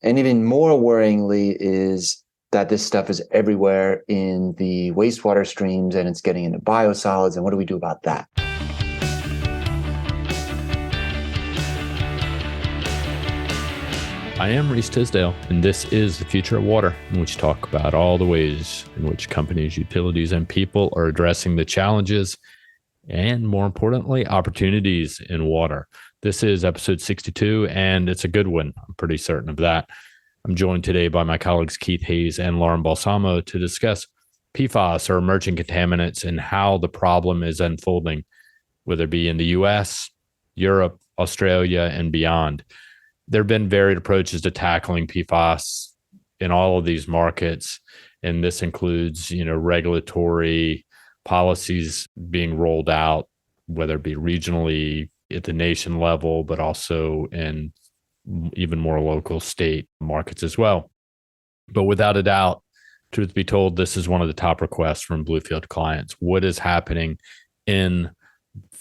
And even more worryingly is that this stuff is everywhere in the wastewater streams and it's getting into biosolids. And what do we do about that? I am Reese Tisdale, and this is The Future of Water, in which we talk about all the ways in which companies, utilities, and people are addressing the challenges and, more importantly, opportunities in water. This is episode 62, and it's a good one. I'm pretty certain of that. I'm joined today by my colleagues Keith Hayes and Lauren Balsamo to discuss PFAS, or emerging contaminants, and how the problem is unfolding, whether it be in the US, Europe, Australia, and beyond. There have been varied approaches to tackling PFAS in all of these markets, and this includes, regulatory policies being rolled out, whether it be regionally at the nation level, but also in even more local state markets as well. But without a doubt, truth be told, this is one of the top requests from Bluefield clients. What is happening in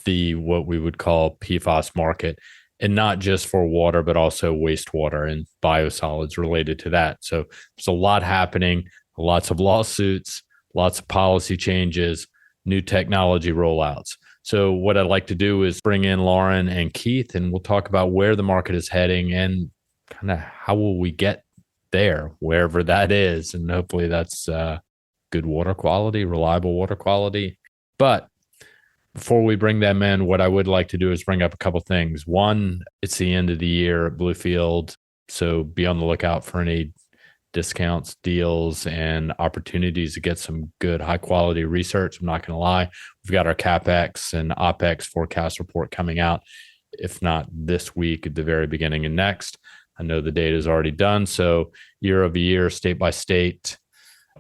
the what we would call PFAS market? And not just for water, but also wastewater and biosolids related to that. So there's a lot happening, lots of lawsuits, lots of policy changes, new technology rollouts. So what I'd like to do is bring in Lauren and Keith, and we'll talk about where the market is heading and kind of how will we get there, wherever that is. And hopefully that's good water quality, reliable water quality. But before we bring them in, what I would like to do is bring up a couple things. One, it's the end of the year at Bluefield, so be on the lookout for any discounts, deals, and opportunities to get some good high-quality research. I'm not going to lie. We've got our CapEx and OpEx forecast report coming out, if not this week, at the very beginning of next. I know the data is already done, so year over year, state by state,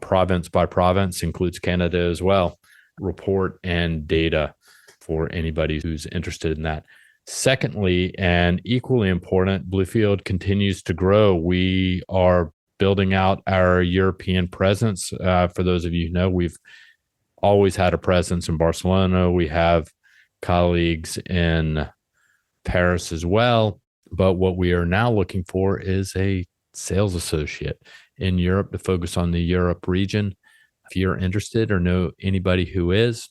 province by province, includes Canada as well, report and data for anybody who's interested in that. Secondly, and equally important, Bluefield continues to grow. We are building out our European presence. For those of you who know, we've always had a presence in Barcelona. We have colleagues in Paris as well. But what we are now looking for is a sales associate in Europe to focus on the Europe region. If you're interested or know anybody who is,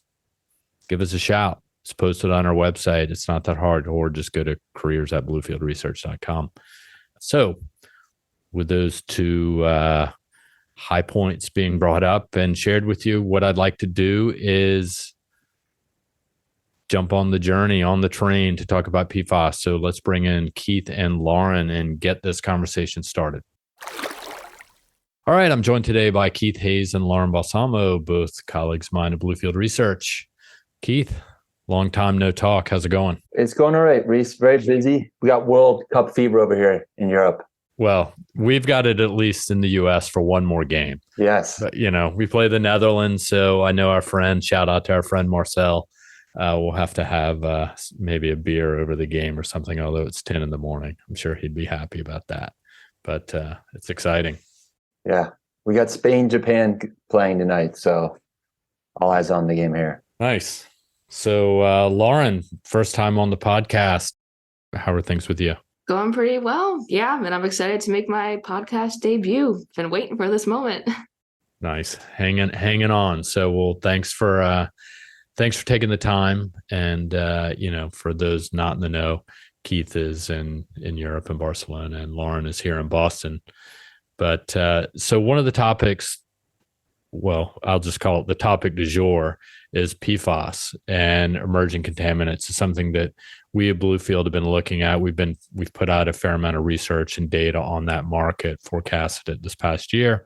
give us a shout. It's posted on our website. It's not that hard, or just go to careers@bluefieldresearch.com. So with those two high points being brought up and shared with you, what I'd like to do is jump on the journey, on the train to talk about PFAS. So let's bring in Keith and Lauren and get this conversation started. All right, I'm joined today by Keith Hayes and Lauren Balsamo, both colleagues of mine at Bluefield Research. Keith, long time no talk. How's it going? It's going all right, Reese. Very busy. We got World Cup fever over here in Europe. Well, we've got it at least in the US for one more game. Yes. But, we play the Netherlands, so I know our friend, shout out to our friend Marcel, we'll have to have maybe a beer over the game or something, although it's 10 in the morning. I'm sure he'd be happy about that. But it's exciting. Yeah. We got Spain, Japan playing tonight, so all eyes on the game here. Nice. So, Lauren, first time on the podcast. How are things with you? Going pretty well. Yeah. And I'm excited to make my podcast debut. Been waiting for this moment. Nice. Hanging on. So, well, thanks for taking the time. And, for those not in the know, Keith is in Europe in Barcelona and Lauren is here in Boston. But so one of the topics, well, I'll just call it the topic du jour, is PFAS and emerging contaminants. It's something that we at Bluefield have been looking at. We've put out a fair amount of research and data on that market, forecasted it this past year.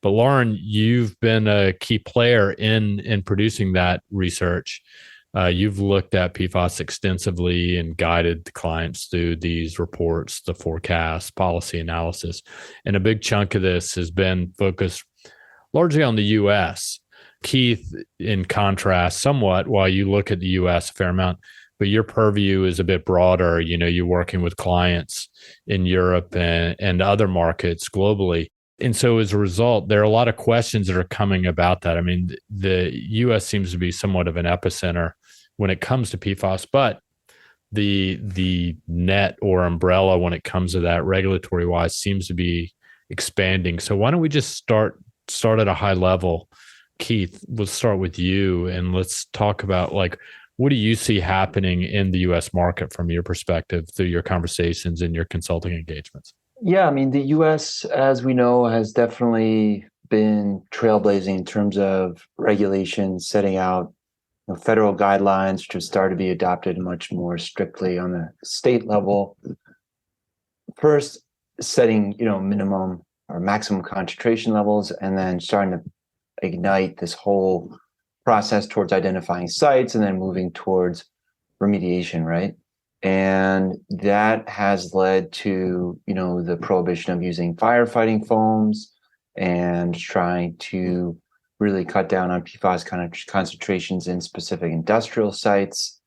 But Lauren, you've been a key player in producing that research. You've looked at PFAS extensively and guided the clients through these reports, the forecast, policy analysis. And a big chunk of this has been focused largely on the U.S. Keith, in contrast, somewhat, while you look at the U.S. a fair amount, but your purview is a bit broader. You're working with clients in Europe and other markets globally. And so as a result, there are a lot of questions that are coming about that. I mean, the U.S. seems to be somewhat of an epicenter when it comes to PFAS, but the net or umbrella when it comes to that regulatory wise seems to be expanding. So why don't we just start at a high level? Keith, we'll start with you and let's talk about like what do you see happening in the US market from your perspective through your conversations and your consulting engagements? Yeah, I mean, the US, as we know, has definitely been trailblazing in terms of regulations, setting out federal guidelines which have started to be adopted much more strictly on the state level. First, setting minimum or maximum concentration levels, and then starting to ignite this whole process towards identifying sites and then moving towards remediation, right? And that has led to the prohibition of using firefighting foams and trying to really cut down on PFAS concentrations in specific industrial sites.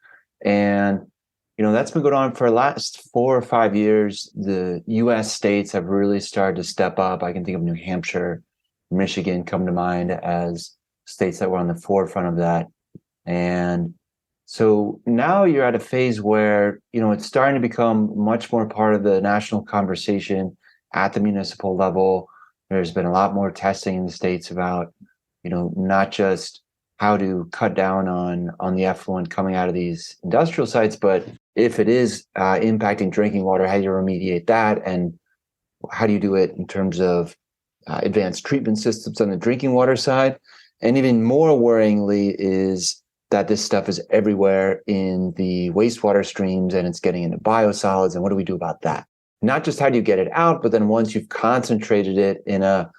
And that's been going on for the last 4 or 5 years. The US states have really started to step up. I can think of New Hampshire, Michigan come to mind as states that were on the forefront of that. And so now you're at a phase where it's starting to become much more part of the national conversation at the municipal level. There's been a lot more testing in the states about not just how to cut down on the effluent coming out of these industrial sites, but if it is impacting drinking water, how do you remediate that, and how do you do it in terms of advanced treatment systems on the drinking water side? And even more worryingly is that this stuff is everywhere in the wastewater streams and it's getting into biosolids. And what do we do about that? Not just how do you get it out, but then once you've concentrated it in a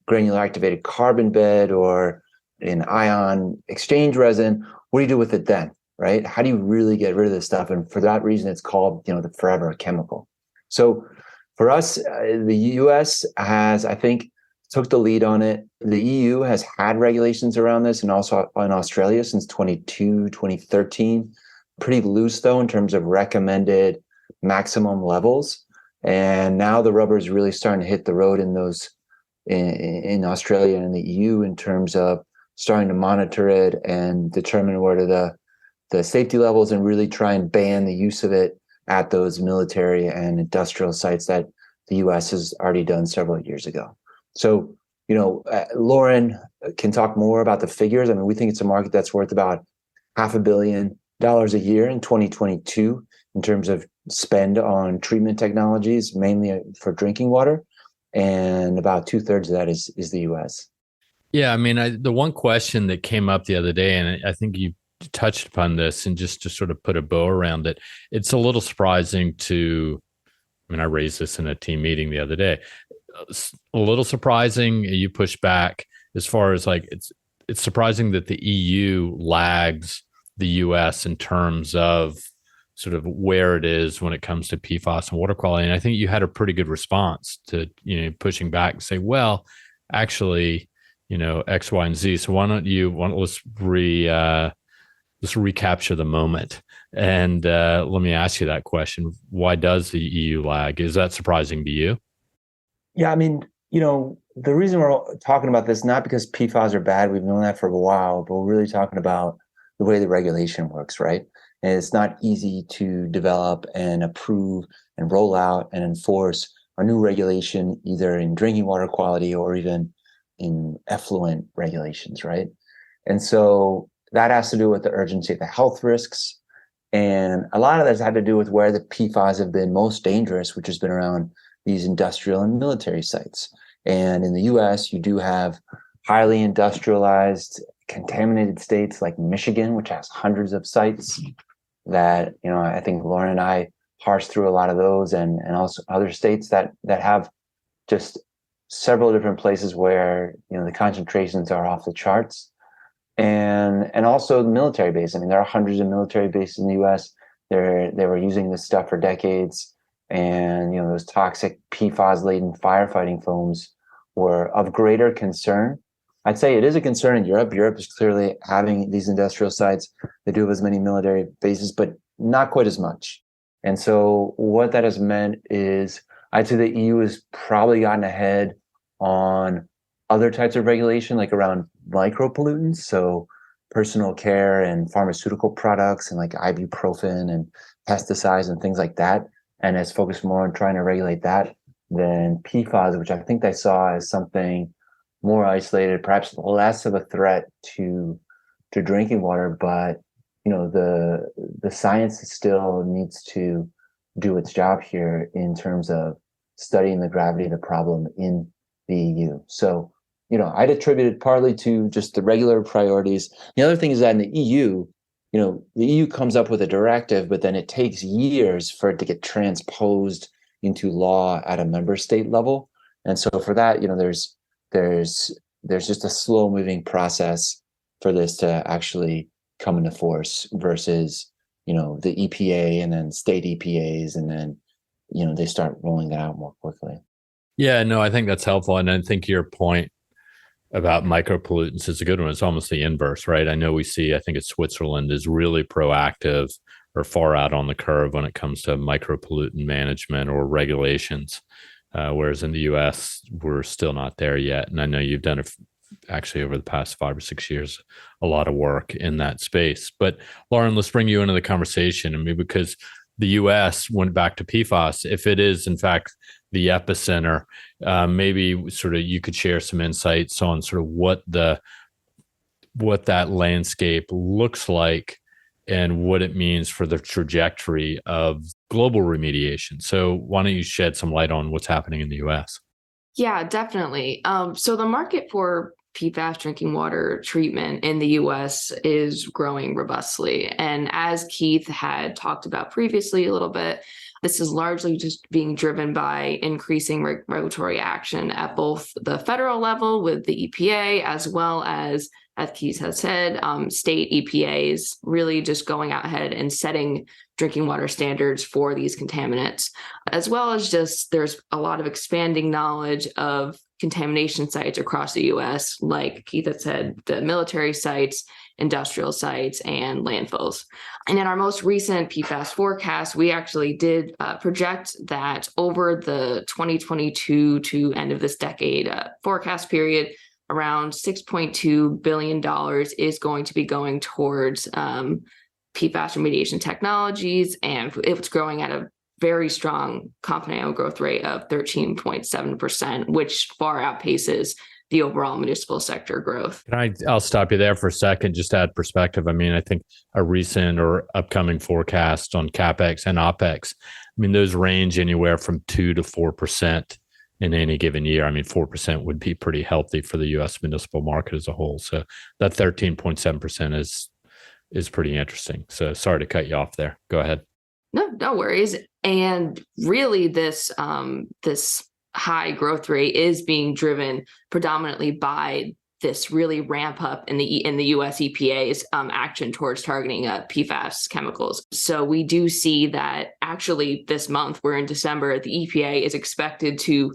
granular activated carbon bed or in ion exchange resin, what do you do with it then, right? How do you really get rid of this stuff? And for that reason, it's called, the forever chemical. So for us, the US has, I think, took the lead on it. The EU has had regulations around this, and also in Australia since 2013. Pretty loose, though, in terms of recommended maximum levels. And now the rubber is really starting to hit the road in those in Australia and the EU in terms of starting to monitor it and determine what are the safety levels and really try and ban the use of it at those military and industrial sites that the US has already done several years ago. So, Lauren can talk more about the figures. I mean, we think it's a market that's worth about $500 million a year in 2022 in terms of spend on treatment technologies, mainly for drinking water. And about 2/3 of that is the US. Yeah, I mean, the one question that came up the other day, and I think you touched upon this, and just to sort of put a bow around it, it's a little surprising I raised this in a team meeting the other day. A little surprising, you push back as far as like it's surprising that the EU lags the US in terms of sort of where it is when it comes to PFAS and water quality. And I think you had a pretty good response to pushing back and say, well, actually, X, Y, and Z. So let's recapture the moment. And let me ask you that question. Why does the EU lag? Is that surprising to you? Yeah, I mean, the reason we're talking about this, not because PFAS are bad, we've known that for a while, but we're really talking about the way the regulation works, right? And it's not easy to develop and approve and roll out and enforce a new regulation, either in drinking water quality or even in effluent regulations, right? And so that has to do with the urgency of the health risks. And a lot of that's had to do with where the PFAS have been most dangerous, which has been around these industrial and military sites. And in the US, you do have highly industrialized, contaminated states like Michigan, which has hundreds of sites that, I think Lauren and I parsed through a lot of those, and also other states that have just several different places where, the concentrations are off the charts. And also the military base. I mean, there are hundreds of military bases in the US. They were using this stuff for decades. And, those toxic PFAS-laden firefighting foams were of greater concern. I'd say it is a concern in Europe. Europe is clearly having these industrial sites. They do have as many military bases, but not quite as much. And so what that has meant is I'd say the EU has probably gotten ahead on other types of regulation, like around micropollutants. So, personal care and pharmaceutical products and like ibuprofen and pesticides and things like that, and has focused more on trying to regulate that than PFAS, which I think they saw as something more isolated, perhaps less of a threat to drinking water. But the science still needs to do its job here in terms of studying the gravity of the problem in the EU. So, I'd attribute it partly to just the regular priorities. The other thing is that in the EU, the EU comes up with a directive, but then it takes years for it to get transposed into law at a member state level. And so for that, there's just a slow moving process for this to actually come into force versus, the EPA and then state EPAs, and then, they start rolling that out more quickly. Yeah, no, I think that's helpful. And I think your point about micropollutants is a good one. It's almost the inverse, right? I know I think it's Switzerland is really proactive or far out on the curve when it comes to micropollutant management or regulations. Whereas in the US, we're still not there yet. And I know you've done actually over the past 5 or 6 years, a lot of work in that space. But Lauren, let's bring you into the conversation. I mean, because the US went back to PFAS, if it is in fact the epicenter, maybe sort of you could share some insights on sort of what that landscape looks like and what it means for the trajectory of global remediation. So why don't you shed some light on what's happening in the US? Yeah, definitely. So the market for PFAS drinking water treatment in the US is growing robustly. And as Keith had talked about previously a little bit, this is largely just being driven by increasing regulatory action at both the federal level with the EPA, as well as Keith has said, state EPAs really just going out ahead and setting drinking water standards for these contaminants, as well as just there's a lot of expanding knowledge of contamination sites across the US, like Keith had said, the military sites, industrial sites, and landfills. And in our most recent PFAS forecast, we actually did project that over the 2022 to end of this decade forecast period, around $6.2 billion is going to be going towards PFAS remediation technologies, and it's growing at a very strong compound annual growth rate of 13.7%, which far outpaces the overall municipal sector growth. I'll stop you there for a second, just to add perspective. I mean, I think a recent or upcoming forecast on CapEx and OpEx, I mean, those range anywhere from 2 to 4% in any given year. I mean, 4% would be pretty healthy for the U.S. municipal market as a whole. So that 13.7% is pretty interesting. So sorry to cut you off there. Go ahead. No worries. And really, this high growth rate is being driven predominantly by this really ramp up in the U.S. EPA's action towards targeting PFAS chemicals. So we do see that actually this month, we're in December, the EPA is expected to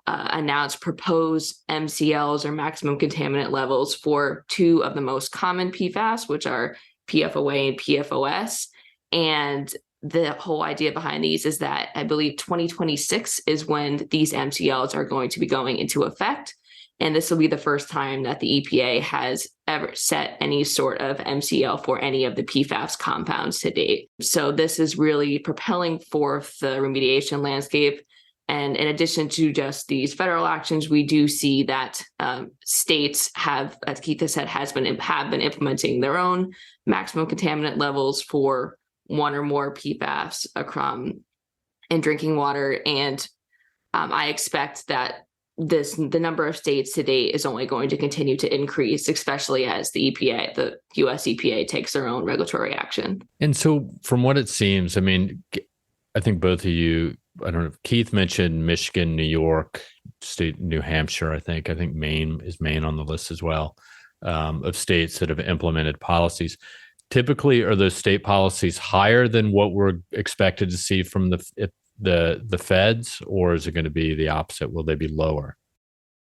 announce proposed MCLs or maximum contaminant levels for 2 of the most common PFAS, which are PFOA and PFOS. And the whole idea behind these is that I believe 2026 is when these MCLs are going to be going into effect. And this will be the first time that the EPA has ever set any sort of MCL for any of the PFAS compounds to date. So this is really propelling forth the remediation landscape. And in addition to just these federal actions, we do see that states have, as Keith has said, have been implementing their own maximum contaminant levels for 1 or more PFAS in drinking water. And I expect that the number of states to date is only going to continue to increase, especially as the US EPA takes their own regulatory action. And so from what it seems, I mean, I think both of you, I don't know, Keith mentioned Michigan, New York, state, New Hampshire, I think Maine on the list as well, of states that have implemented policies. Typically, are those state policies higher than what we're expected to see from the feds, or is it going to be the opposite? Will they be lower?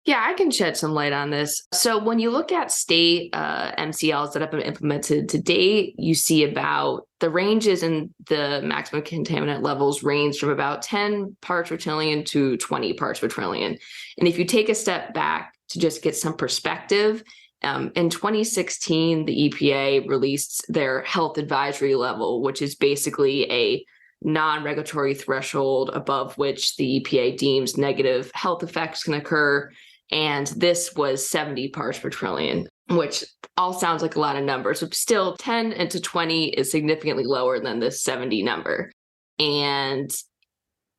Yeah, I can shed some light on this. So when you look at state MCLs that have been implemented to date, you see about the ranges in the maximum contaminant levels range from about 10 parts per trillion to 20 parts per trillion. And if you take a step back to just get some perspective, In 2016, the EPA released their health advisory level, which is basically a non-regulatory threshold above which the EPA deems negative health effects can occur. And this was 70 parts per trillion, which all sounds like a lot of numbers, but still 10 into 20 is significantly lower than this 70 number. And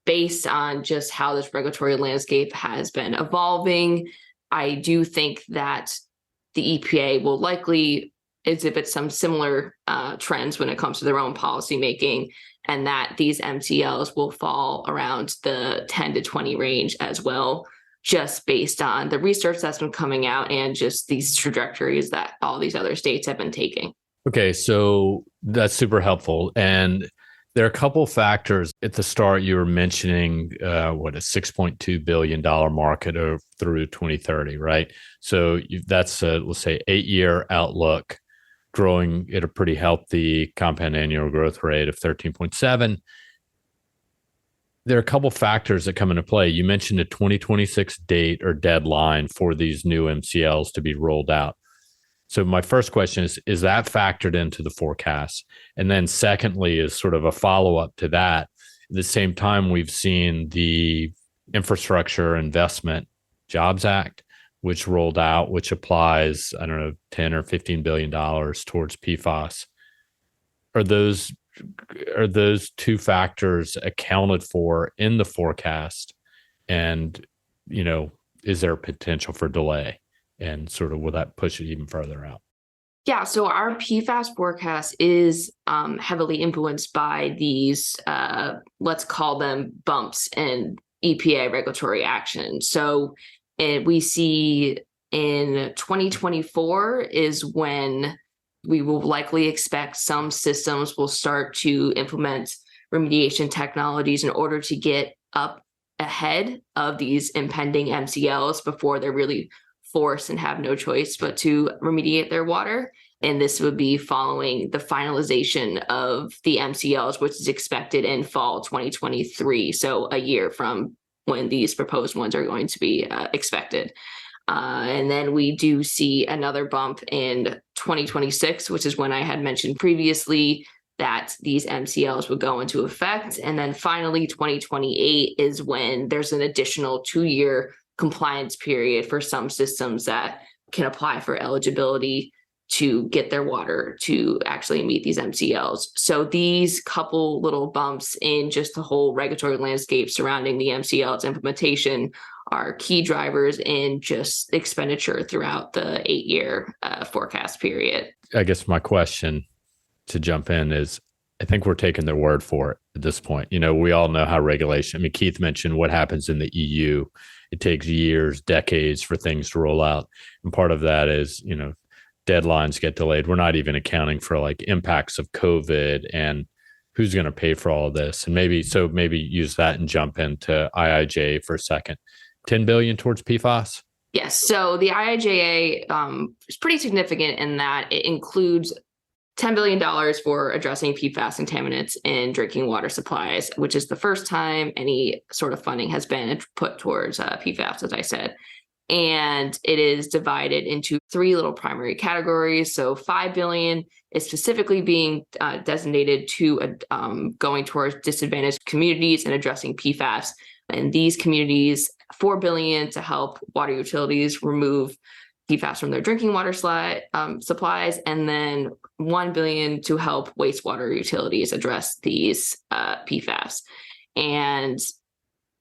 based on just how this regulatory landscape has been evolving, I do think that the EPA will likely exhibit some similar trends when it comes to their own policymaking, and that these MCLs will fall around the 10 to 20 range as well, just based on the research that's been coming out and just these trajectories that all these other states have been taking. Okay, so that's super helpful. And there are a couple factors at the start. You were mentioning a $6.2 billion market through 2030, right? So that's let's say 8-year outlook, growing at a pretty healthy compound annual growth rate of 13.7. There are a couple factors that come into play. You mentioned a 2026 date or deadline for these new MCLs to be rolled out. So my first question is that factored into the forecast? And then secondly, is sort of a follow-up to that. At the same time, we've seen the Infrastructure Investment Jobs Act, which rolled out, which applies, I don't know, 10 or $15 billion towards PFAS. Are those two factors accounted for in the forecast? And, is there potential for delay? And sort of will that push it even further out? Yeah, so our PFAS forecast is heavily influenced by these, let's call them bumps in EPA regulatory action. So we see in 2024 is when we will likely expect some systems will start to implement remediation technologies in order to get up ahead of these impending MCLs before they're really forced and have no choice but to remediate their water. And this would be following the finalization of the MCLs, which is expected in fall 2023. So a year from when these proposed ones are going to be expected. And then we do see another bump in 2026, which is when I had mentioned previously that these MCLs would go into effect. And then finally, 2028 is when there's an additional 2-year compliance period for some systems that can apply for eligibility to get their water to actually meet these MCLs. So these couple little bumps in just the whole regulatory landscape surrounding the MCL's implementation are key drivers in just expenditure throughout the 8-year forecast period. I guess my question to jump in is, I think we're taking their word for it at this point. We all know how regulation, Keith mentioned what happens in the EU. It takes years, decades for things to roll out. And part of that is, deadlines get delayed. We're not even accounting for like impacts of COVID and who's going to pay for all of this. And maybe use that and jump into IIJA for a second. 10 billion towards PFAS? Yes. So the IIJA is pretty significant in that it includes $10 billion for addressing PFAS contaminants in drinking water supplies, which is the first time any sort of funding has been put towards PFAS, as I said. And it is divided into 3 little primary categories. So $5 billion is specifically being designated to going towards disadvantaged communities and addressing PFAS. And these communities, $4 billion to help water utilities remove PFAS from their drinking water supplies, and then $1 billion to help wastewater utilities address these PFAS. And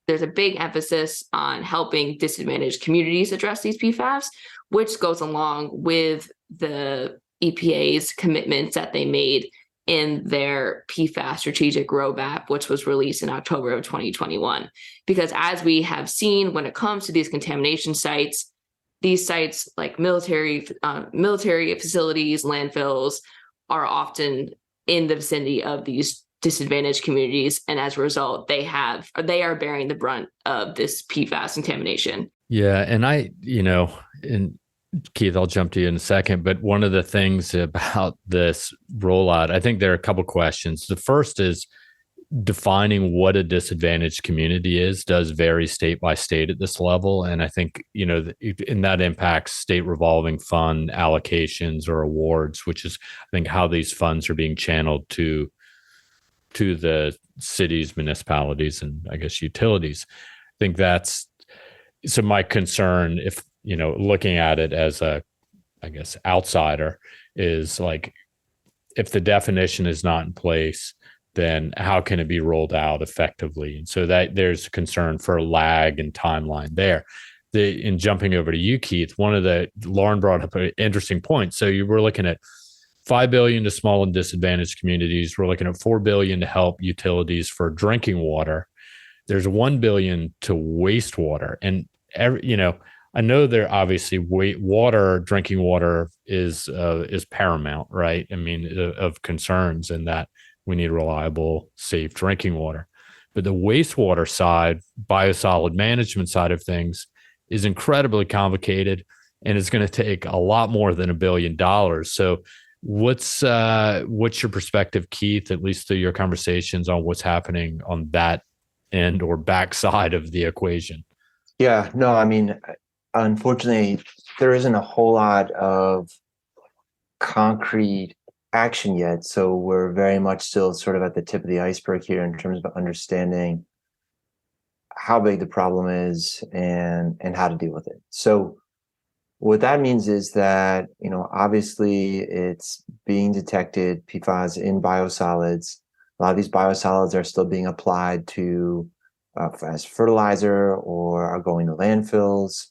there's a big emphasis on helping disadvantaged communities address these PFAS, which goes along with the EPA's commitments that they made in their PFAS strategic roadmap, which was released in October of 2021. Because as we have seen, when it comes to these contamination sites, these sites like military facilities, landfills, are often in the vicinity of these disadvantaged communities, and as a result, they are bearing the brunt of this PFAS contamination. Yeah, and and Keith, I'll jump to you in a second, but one of the things about this rollout, I think there are a couple questions. The first is, defining what a disadvantaged community is does vary state by state at this level. And I think, and that impacts state revolving fund allocations or awards, which is, I think, how these funds are being channeled to the cities, municipalities, and I guess utilities. I think that's so my concern, if, looking at it as a, I guess, outsider, is like, if the definition is not in place, then how can it be rolled out effectively? And so that there's concern for lag and timeline there. In jumping over to you, Keith, Lauren brought up an interesting point. So you were looking at $5 billion to small and disadvantaged communities. We're looking at $4 billion to help utilities for drinking water. There's $1 billion to wastewater. And I know there obviously drinking water is paramount, right? I mean, of concerns, and that we need reliable, safe drinking water. But the wastewater side, biosolid management side of things, is incredibly complicated, and it's going to take a lot more than $1 billion. So what's your perspective, Keith, at least through your conversations, on what's happening on that end or backside of the equation? Yeah, no, I mean, unfortunately, there isn't a whole lot of concrete action yet. So we're very much still sort of at the tip of the iceberg here in terms of understanding how big the problem is and how to deal with it. So what that means is that, obviously it's being detected, PFAS, in biosolids. A lot of these biosolids are still being applied to as fertilizer or are going to landfills.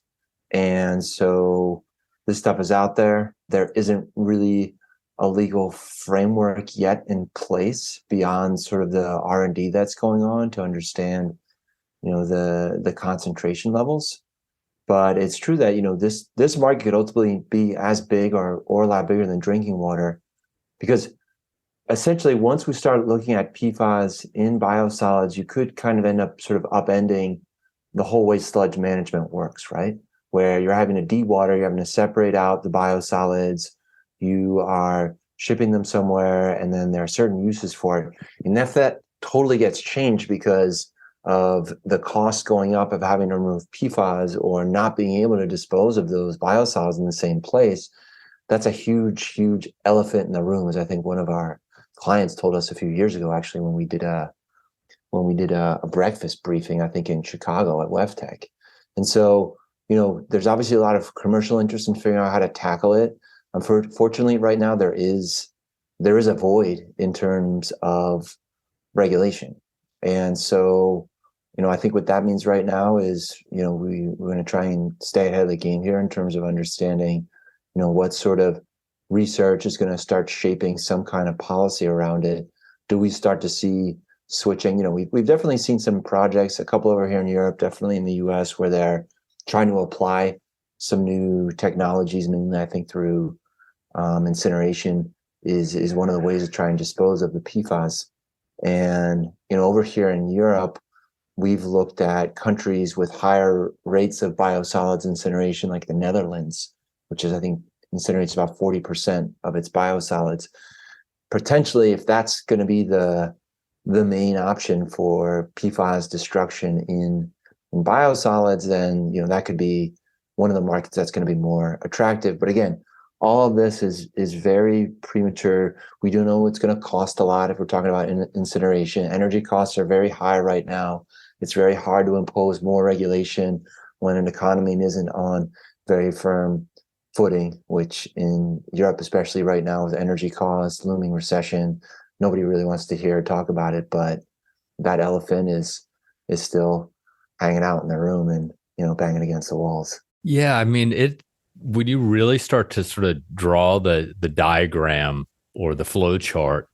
And so this stuff is out there. There isn't really a legal framework yet in place beyond sort of the R&D that's going on to understand, the concentration levels. But it's true that, this market could ultimately be as big or a lot bigger than drinking water, because essentially once we start looking at PFAS in biosolids, you could kind of end up sort of upending the whole way sludge management works, right? Where you're having to dewater, you're having to separate out the biosolids, you are shipping them somewhere, and then there are certain uses for it. And if that totally gets changed because of the cost going up of having to remove PFAS or not being able to dispose of those biosolids in the same place, that's a huge, huge elephant in the room, as I think one of our clients told us a few years ago, actually, when we did a breakfast briefing, I think in Chicago at WEFTech. And so, there's obviously a lot of commercial interest in figuring out how to tackle it. Unfortunately, right now there is a void in terms of regulation. And so, I think what that means right now is, we're going to try and stay ahead of the game here in terms of understanding, what sort of research is going to start shaping some kind of policy around it. Do we start to see switching? We've definitely seen some projects, a couple over here in Europe, definitely in the US, where they're trying to apply some new technologies. And I think through incineration is one of the ways to try and dispose of the PFAS. And, over here in Europe, we've looked at countries with higher rates of biosolids incineration, like the Netherlands, which is, I think, incinerates about 40% of its biosolids. Potentially, if that's going to be the main option for PFAS destruction in biosolids, then that could be one of the markets that's going to be more attractive. But again, all of this is very premature. We do know it's going to cost a lot if we're talking about incineration. Energy costs are very high right now. It's very hard to impose more regulation when an economy isn't on very firm footing, which in Europe, especially right now with energy costs, looming recession, nobody really wants to hear or talk about it. But that elephant is still hanging out in the room and, banging against the walls. Yeah, I mean, when you really start to sort of draw the diagram or the flow chart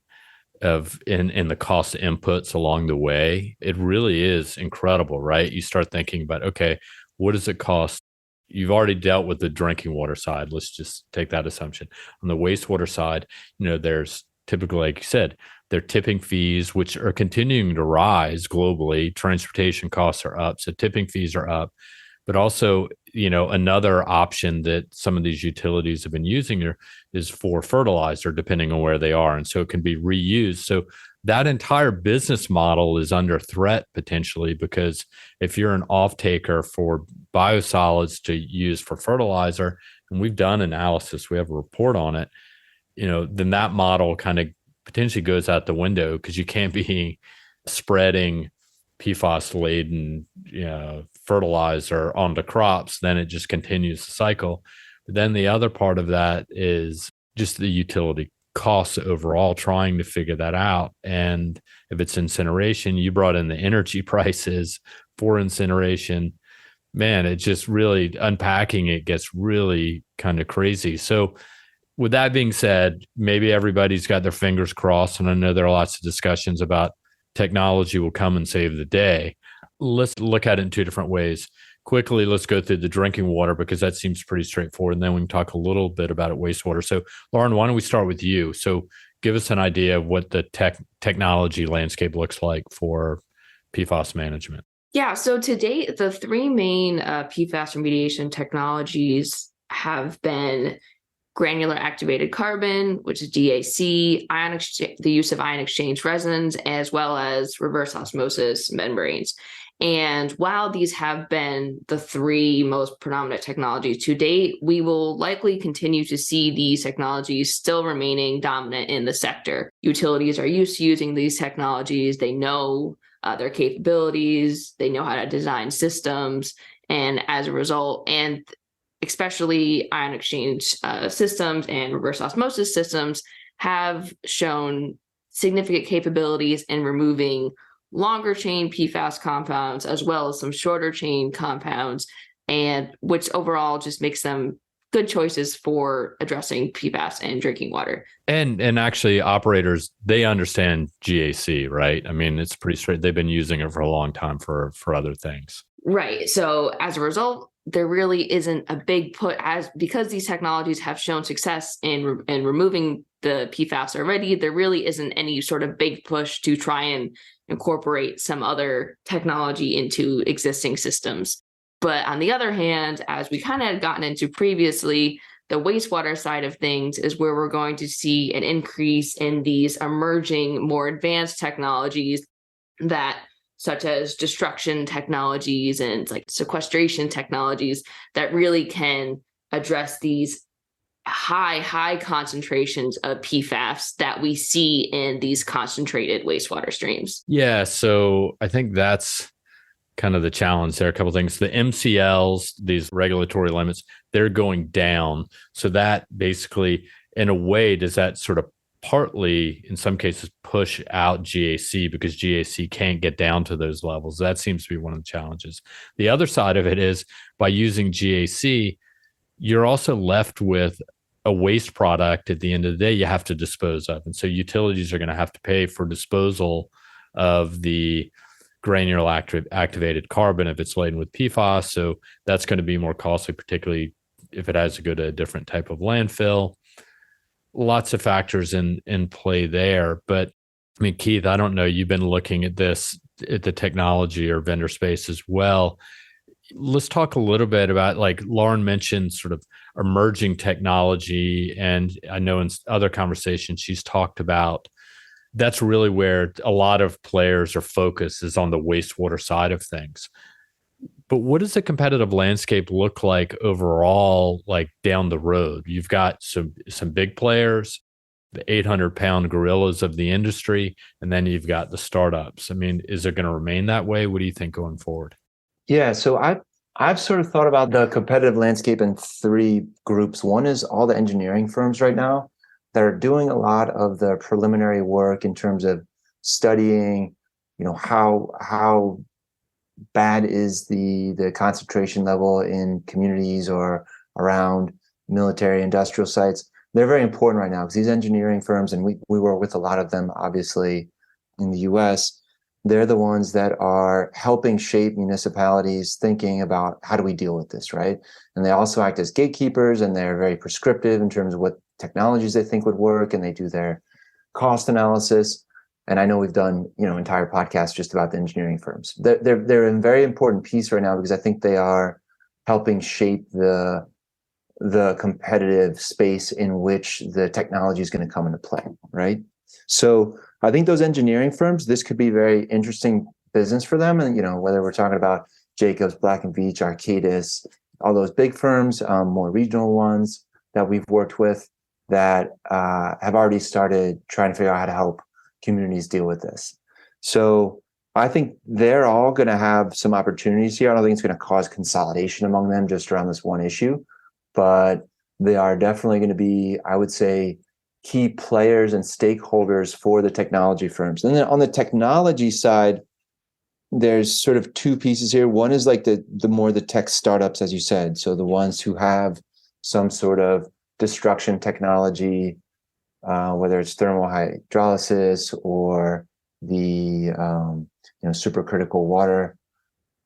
of in the cost inputs along the way, it really is incredible, right? You start thinking about, okay, what does it cost? You've already dealt with the drinking water side. Let's just take that assumption. On the wastewater side, there's typically, like you said, there are tipping fees, which are continuing to rise globally. Transportation costs are up, so tipping fees are up. But also, another option that some of these utilities have been using is for fertilizer, depending on where they are. And so it can be reused. So that entire business model is under threat potentially, because if you're an off taker for biosolids to use for fertilizer, and we've done analysis, we have a report on it, then that model kind of potentially goes out the window, because you can't be spreading PFAS laden fertilizer onto crops. Then it just continues the cycle. But then the other part of that is just the utility costs overall, trying to figure that out. And if it's incineration, you brought in the energy prices for incineration. Man, it just really, unpacking it gets really kind of crazy. So with that being said, maybe everybody's got their fingers crossed, and I know there are lots of discussions about technology will come and save the day. Let's look at it in two different ways. Quickly, let's go through the drinking water, because that seems pretty straightforward, and then we can talk a little bit about it, wastewater. So, Lauren, why don't we start with you? So give us an idea of what the technology landscape looks like for PFAS management. Yeah, so to date, the three main PFAS remediation technologies have been granular activated carbon, which is DAC, the use of ion exchange resins, as well as reverse osmosis membranes. And while these have been the three most predominant technologies to date, we will likely continue to see these technologies still remaining dominant in the sector. Utilities are used to using these technologies. They know their capabilities. They know how to design systems. And as a result, and especially ion exchange systems and reverse osmosis systems have shown significant capabilities in removing longer chain PFAS compounds, as well as some shorter chain compounds, and which overall just makes them good choices for addressing PFAS and drinking water. And actually, operators, they understand GAC, right? I mean, it's pretty straight. They've been using it for a long time for other things. Right. So as a result, there really isn't a big because these technologies have shown success in removing the PFAS already. There really isn't any sort of big push to try and incorporate some other technology into existing systems. But on the other hand, as we kind of had gotten into previously, the wastewater side of things is where we're going to see an increase in these emerging, more advanced technologies such as destruction technologies and like sequestration technologies that really can address these high concentrations of PFAS that we see in these concentrated wastewater streams. Yeah, so I think that's kind of the challenge there. A couple of things. The MCLs, these regulatory limits, they're going down. So that basically, in a way, does that sort of partly, in some cases, push out GAC, because GAC can't get down to those levels? That seems to be one of the challenges. The other side of it is, by using GAC, you're also left with a waste product at the end of the day you have to dispose of. And so utilities are going to have to pay for disposal of the granular activated carbon if it's laden with PFAS. So that's going to be more costly, particularly if it has to go to a different type of landfill. Lots of factors in play there. But I mean, Keith, I don't know, you've been looking at this at the technology or vendor space as well. Let's talk a little bit about, like Lauren mentioned, sort of emerging technology. And I know in other conversations she's talked about, that's really where a lot of players are focused, is on the wastewater side of things. But what does the competitive landscape look like overall, like down the road? You've got some big players, the 800-pound gorillas of the industry, and then you've got the startups. I mean, is it going to remain that way? What do you think going forward? Yeah, so I've sort of thought about the competitive landscape in three groups. One is all the engineering firms right now that are doing a lot of the preliminary work in terms of studying, how bad is the concentration level in communities or around military industrial sites. They're very important right now, because these engineering firms, and we work with a lot of them, obviously, in the US, they're the ones that are helping shape municipalities thinking about how do we deal with this, right? And they also act as gatekeepers, and they're very prescriptive in terms of what technologies they think would work, and they do their cost analysis. And I know we've done, entire podcasts just about the engineering firms. They're a very important piece right now, because I think they are helping shape the competitive space in which the technology is going to come into play, right? So I think those engineering firms, this could be very interesting business for them. And, whether we're talking about Jacobs, Black and Veatch, Arcadis, all those big firms, more regional ones that we've worked with that have already started trying to figure out how to help communities deal with this. So I think they're all going to have some opportunities here. I don't think it's going to cause consolidation among them just around this one issue, but they are definitely going to be, I would say, key players and stakeholders for the technology firms. And then on the technology side, there's sort of two pieces here. One is like the more the tech startups, as you said. So the ones who have some sort of destruction technology, whether it's thermal hydrolysis or the supercritical water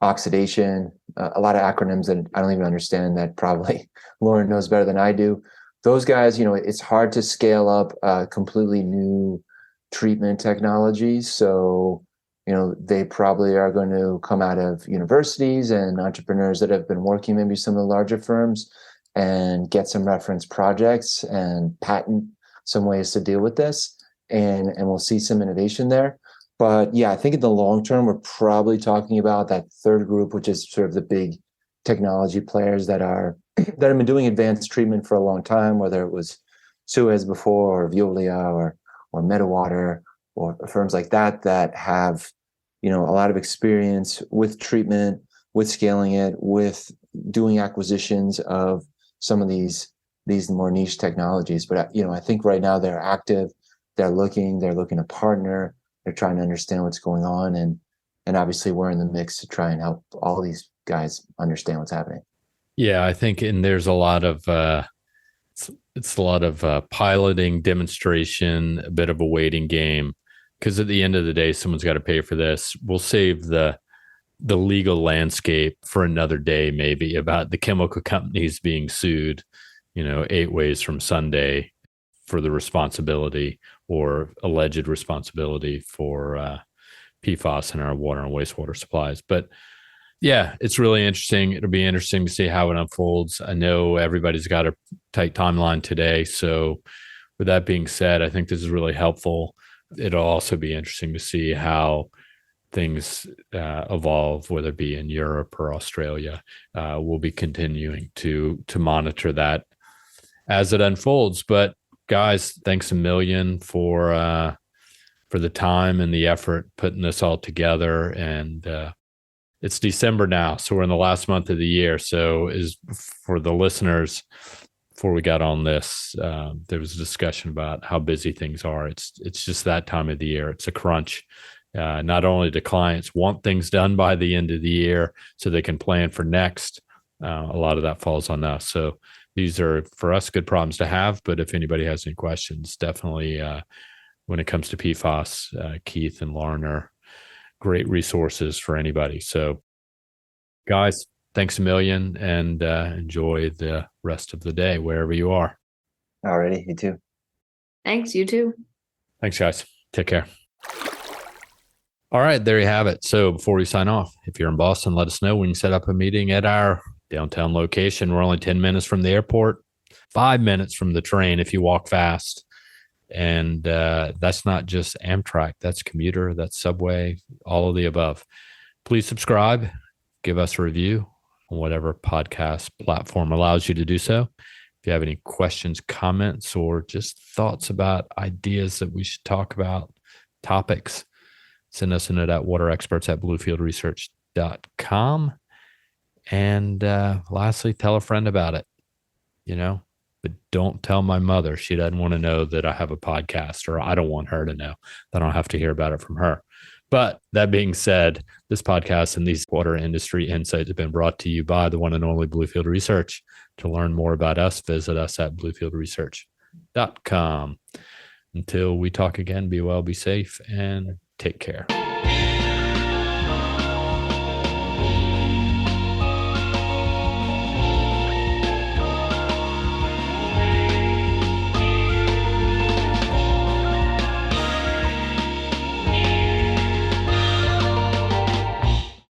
oxidation, a lot of acronyms that I don't even understand that probably Lauren knows better than I do. Those guys, it's hard to scale up completely new treatment technologies. So, they probably are going to come out of universities and entrepreneurs that have been working maybe some of the larger firms and get some reference projects and patent some ways to deal with this. And we'll see some innovation there. But yeah, I think in the long term, we're probably talking about that third group, which is sort of the big technology players that have been doing advanced treatment for a long time, whether it was Suez before or Veolia or Metawater or firms like that have, a lot of experience with treatment, with scaling it, with doing acquisitions of some of these more niche technologies. But, I think right now they're active, they're looking to partner, they're trying to understand what's going on. And obviously we're in the mix to try and help all these guys understand what's happening. Yeah, I think, and there's a lot of, it's a lot of piloting, demonstration, a bit of a waiting game. Because at the end of the day, someone's got to pay for this. We'll save the legal landscape for another day, maybe, about the chemical companies being sued, 8 ways from Sunday for the responsibility or alleged responsibility for PFAS in our water and wastewater supplies. But yeah, it's really interesting. It'll be interesting to see how it unfolds. I know everybody's got a tight timeline today. So with that being said, I think this is really helpful. It'll also be interesting to see how things evolve, whether it be in Europe or Australia. We'll be continuing to monitor that as it unfolds. But guys, thanks a million for the time and the effort putting this all together. And it's December now, so we're in the last month of the year. So is for the listeners, before we got on this, there was a discussion about how busy things are. It's just that time of the year. It's a crunch. Not only do clients want things done by the end of the year so they can plan for next, a lot of that falls on us. So these are, for us, good problems to have. But if anybody has any questions, definitely when it comes to PFAS, Keith and Lauren are great resources for anybody. So guys, thanks a million, and enjoy the rest of the day wherever you are. Alrighty, you too. Thanks, you too. Thanks, guys. Take care. All right, there you have it. So before we sign off, if you're in Boston, let us know. We can set up a meeting at our downtown location. We're only 10 minutes from the airport, 5 minutes from the train if you walk fast. And that's not just Amtrak, that's commuter, that's subway, all of the above. Please subscribe, give us a review on whatever podcast platform allows you to do so. If you have any questions, comments, or just thoughts about ideas that we should talk about, topics, send us a note at waterexperts@bluefieldresearch.com. And lastly, tell a friend about it, but don't tell my mother. She doesn't want to know that I have a podcast, or I don't want her to know. I don't have to hear about it from her. But that being said, this podcast and these water industry insights have been brought to you by the one and only Bluefield Research. To learn more about us, visit us at bluefieldresearch.com. Until we talk again, be well, be safe, and take care.